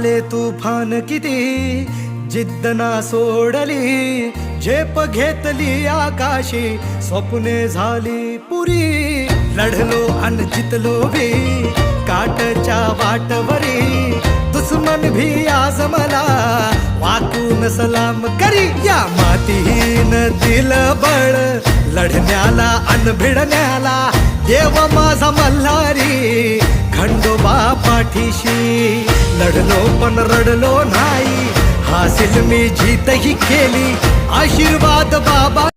आले तुफान किती, जिद्द ना सोडली, झेप घेतली आकाशी, स्वप्ने झाली पुरी. लढलो अन जितलो भी काटच्या वाटवरी, दुश्मन भी आज मला वाकून सलाम करी. या मातीहीन दिलं बळ लढण्याला अन भिडण्याला, देव माझा मल्हारी खंडोबा पाठीशी. लढलो पण रडलो नाही, हासिल मी जीतही केली, आशीर्वाद बाबा.